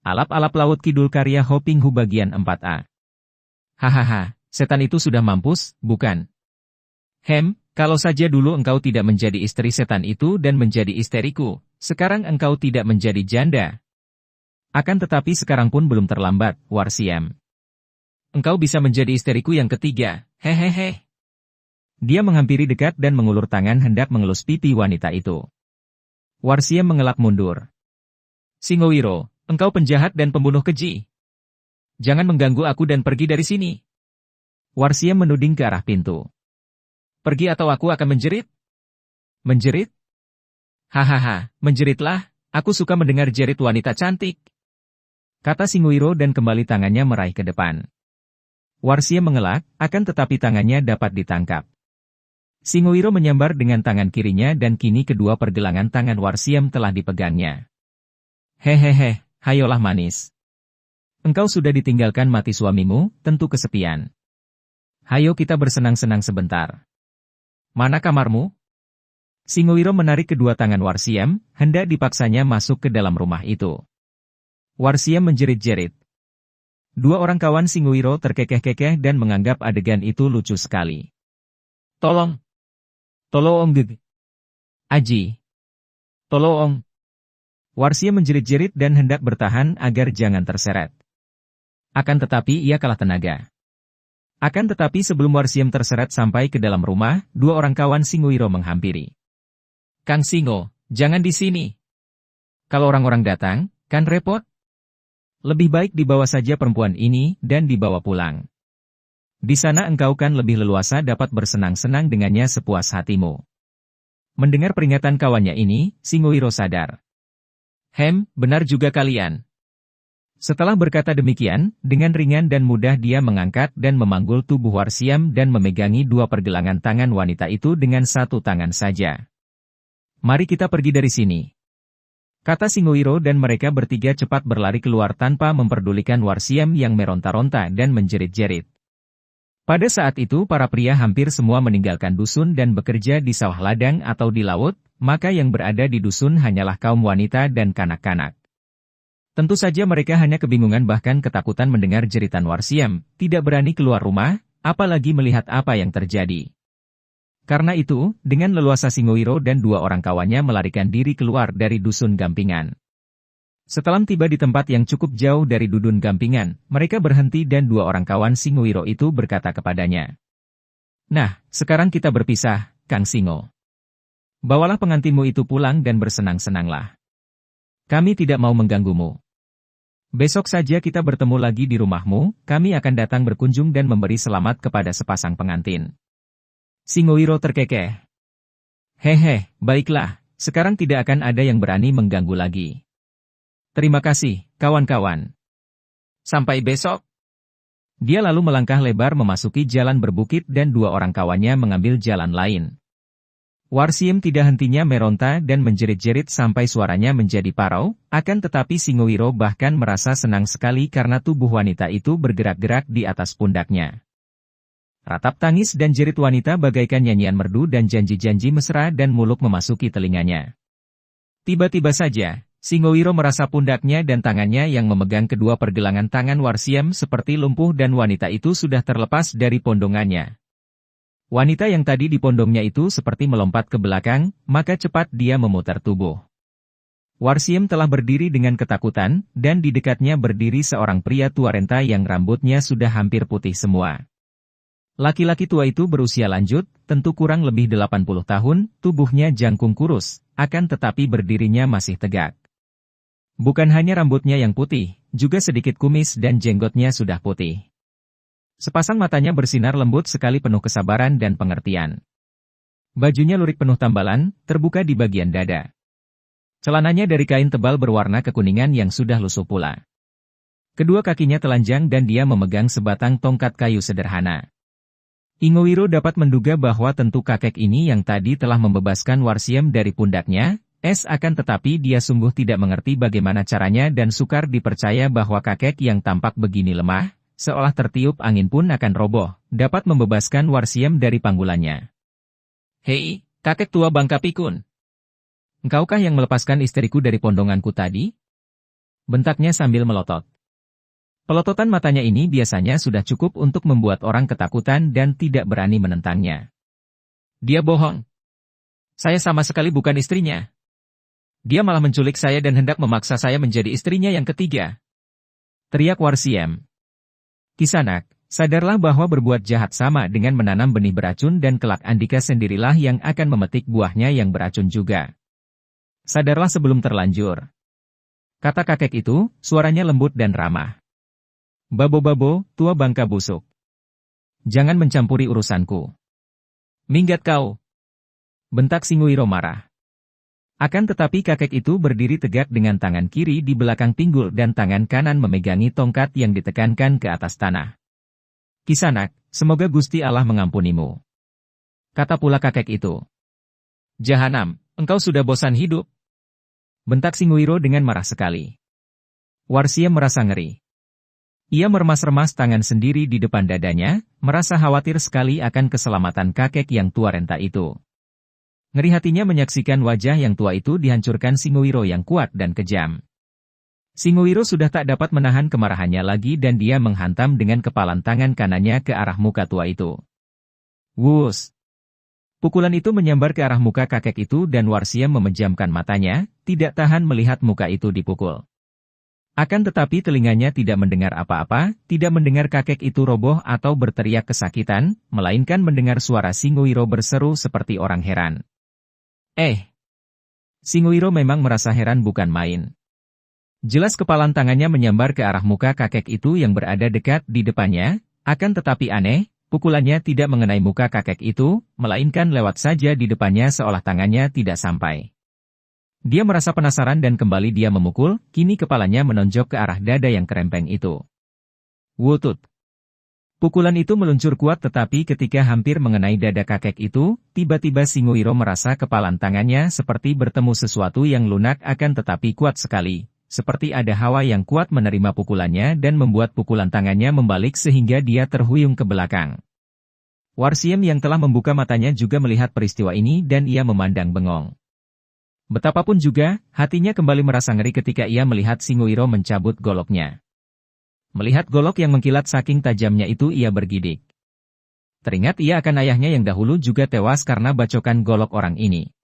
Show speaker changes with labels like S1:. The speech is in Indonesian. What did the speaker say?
S1: Alap-alap Laut Kidul karya Hoping Hu bagian 4A. Hahaha, setan itu sudah mampus, bukan? Kalau saja dulu engkau tidak menjadi istri setan itu dan menjadi istriku, sekarang engkau tidak menjadi janda. Akan tetapi sekarang pun belum terlambat, Warsiem. Engkau bisa menjadi istriku yang ketiga, hehehe. Dia menghampiri dekat dan mengulur tangan hendak mengelus pipi wanita itu. Warsiem mengelak mundur. Singowiro, engkau penjahat dan pembunuh keji. Jangan mengganggu aku dan pergi dari sini. Warsiem menuding ke arah pintu. Pergi atau aku akan menjerit. Menjerit? Hahaha, menjeritlah, aku suka mendengar jerit wanita cantik. Kata Singowiro dan kembali tangannya meraih ke depan. Warsiem mengelak, akan tetapi tangannya dapat ditangkap. Singowiro menyambar dengan tangan kirinya dan kini kedua pergelangan tangan Warsiem telah dipegangnya. Hehehe, hayolah manis. Engkau sudah ditinggalkan mati suamimu, tentu kesepian. Hayo kita bersenang-senang sebentar. Mana kamarmu? Singowiro menarik kedua tangan Warsiem, hendak dipaksanya masuk ke dalam rumah itu. Warsiem menjerit-jerit. Dua orang kawan Singowiro terkekeh-kekeh dan menganggap adegan itu lucu sekali. Tolong! Tolong geg! Aji! Tolong! Warsiem menjerit-jerit dan hendak bertahan agar jangan terseret. Akan tetapi ia kalah tenaga. Akan tetapi sebelum Warsiem terseret sampai ke dalam rumah, dua orang kawan Singowiro menghampiri. Kang Singo, jangan di sini. Kalau orang-orang datang, kan repot? Lebih baik dibawa saja perempuan ini dan dibawa pulang. Di sana engkau kan lebih leluasa dapat bersenang-senang dengannya sepuas hatimu. Mendengar peringatan kawannya ini, Singowiro sadar. Benar juga kalian. Setelah berkata demikian, dengan ringan dan mudah dia mengangkat dan memanggul tubuh Warsiem dan memegangi dua pergelangan tangan wanita itu dengan satu tangan saja. Mari kita pergi dari sini. Kata Singowiro dan mereka bertiga cepat berlari keluar tanpa memperdulikan Warsiem yang meronta-ronta dan menjerit-jerit. Pada saat itu para pria hampir semua meninggalkan dusun dan bekerja di sawah ladang atau di laut, maka yang berada di dusun hanyalah kaum wanita dan kanak-kanak. Tentu saja mereka hanya kebingungan bahkan ketakutan mendengar jeritan Warsiem, tidak berani keluar rumah, apalagi melihat apa yang terjadi. Karena itu, dengan leluasa Singowiro dan dua orang kawannya melarikan diri keluar dari dusun Gampingan. Setelah tiba di tempat yang cukup jauh dari Dudun Gampingan, mereka berhenti dan dua orang kawan Singowiro itu berkata kepadanya. Nah, sekarang kita berpisah, Kang Singo. Bawalah pengantinmu itu pulang dan bersenang-senanglah. Kami tidak mau mengganggumu. Besok saja kita bertemu lagi di rumahmu, kami akan datang berkunjung dan memberi selamat kepada sepasang pengantin. Singowiro terkekeh. Baiklah, sekarang tidak akan ada yang berani mengganggu lagi. Terima kasih, kawan-kawan. Sampai besok. Dia lalu melangkah lebar memasuki jalan berbukit dan dua orang kawannya mengambil jalan lain. Warsiem tidak hentinya meronta dan menjerit-jerit sampai suaranya menjadi parau, akan tetapi Singowiro bahkan merasa senang sekali karena tubuh wanita itu bergerak-gerak di atas pundaknya. Ratap tangis dan jerit wanita bagaikan nyanyian merdu dan janji-janji mesra dan muluk memasuki telinganya. Tiba-tiba saja, Singowiro merasa pundaknya dan tangannya yang memegang kedua pergelangan tangan Warsiem seperti lumpuh dan wanita itu sudah terlepas dari pondongannya. Wanita yang tadi dipondongnya itu seperti melompat ke belakang, maka cepat dia memutar tubuh. Warsiem telah berdiri dengan ketakutan, dan di dekatnya berdiri seorang pria tua renta yang rambutnya sudah hampir putih semua. Laki-laki tua itu berusia lanjut, tentu kurang lebih 80 tahun, tubuhnya jangkung kurus, akan tetapi berdirinya masih tegak. Bukan hanya rambutnya yang putih, juga sedikit kumis dan jenggotnya sudah putih. Sepasang matanya bersinar lembut sekali penuh kesabaran dan pengertian. Bajunya lurik penuh tambalan, terbuka di bagian dada. Celananya dari kain tebal berwarna kekuningan yang sudah lusuh pula. Kedua kakinya telanjang dan dia memegang sebatang tongkat kayu sederhana. Singowiro dapat menduga bahwa tentu kakek ini yang tadi telah membebaskan Warsiem dari pundaknya, akan tetapi dia sungguh tidak mengerti bagaimana caranya dan sukar dipercaya bahwa kakek yang tampak begini lemah, seolah tertiup angin pun akan roboh, dapat membebaskan Warsiem dari panggulannya. Hei, kakek tua Bangka Pikun. Engkaukah yang melepaskan istriku dari pondonganku tadi? bentaknya sambil melotot. Pelototan matanya ini biasanya sudah cukup untuk membuat orang ketakutan dan tidak berani menentangnya. Dia bohong. Saya sama sekali bukan istrinya. Dia malah menculik saya dan hendak memaksa saya menjadi istrinya yang ketiga. Teriak Warsiem. Kisanak, sadarlah bahwa berbuat jahat sama dengan menanam benih beracun dan kelak Andika sendirilah yang akan memetik buahnya yang beracun juga. Sadarlah sebelum terlanjur. Kata kakek itu, suaranya lembut dan ramah. Babo-babo, tua bangka busuk. Jangan mencampuri urusanku. Minggat kau. Bentak Singuiro marah. Akan tetapi kakek itu berdiri tegak dengan tangan kiri di belakang pinggul dan tangan kanan memegangi tongkat yang ditekankan ke atas tanah. Kisanak, semoga Gusti Allah mengampunimu. Kata pula kakek itu. Jahanam, engkau sudah bosan hidup. Bentak Singuiro dengan marah sekali. Warsiem merasa ngeri. Ia meremas-remas tangan sendiri di depan dadanya, merasa khawatir sekali akan keselamatan kakek yang tua renta itu. Ngeri hatinya menyaksikan wajah yang tua itu dihancurkan Singuiro yang kuat dan kejam. Singuiro sudah tak dapat menahan kemarahannya lagi dan dia menghantam dengan kepalan tangan kanannya ke arah muka tua itu. Wus! Pukulan itu menyambar ke arah muka kakek itu dan Warsiem memejamkan matanya, tidak tahan melihat muka itu dipukul. Akan tetapi telinganya tidak mendengar apa-apa, tidak mendengar kakek itu roboh atau berteriak kesakitan, melainkan mendengar suara Singuiro berseru seperti orang heran. Singuiro memang merasa heran bukan main. Jelas kepalan tangannya menyambar ke arah muka kakek itu yang berada dekat di depannya, akan tetapi aneh, pukulannya tidak mengenai muka kakek itu, melainkan lewat saja di depannya seolah tangannya tidak sampai. Dia merasa penasaran dan kembali dia memukul, kini kepalanya menonjok ke arah dada yang kerempeng itu. Wutut! Pukulan itu meluncur kuat tetapi ketika hampir mengenai dada kakek itu, tiba-tiba Singuiro merasa kepalan tangannya seperti bertemu sesuatu yang lunak akan tetapi kuat sekali. Seperti ada hawa yang kuat menerima pukulannya dan membuat pukulan tangannya membalik sehingga dia terhuyung ke belakang. Warsiem yang telah membuka matanya juga melihat peristiwa ini dan ia memandang bengong. Betapapun juga, hatinya kembali merasa ngeri ketika ia melihat Singuiro mencabut goloknya. Melihat golok yang mengkilat saking tajamnya itu ia bergidik. Teringat ia akan ayahnya yang dahulu juga tewas karena bacokan golok orang ini.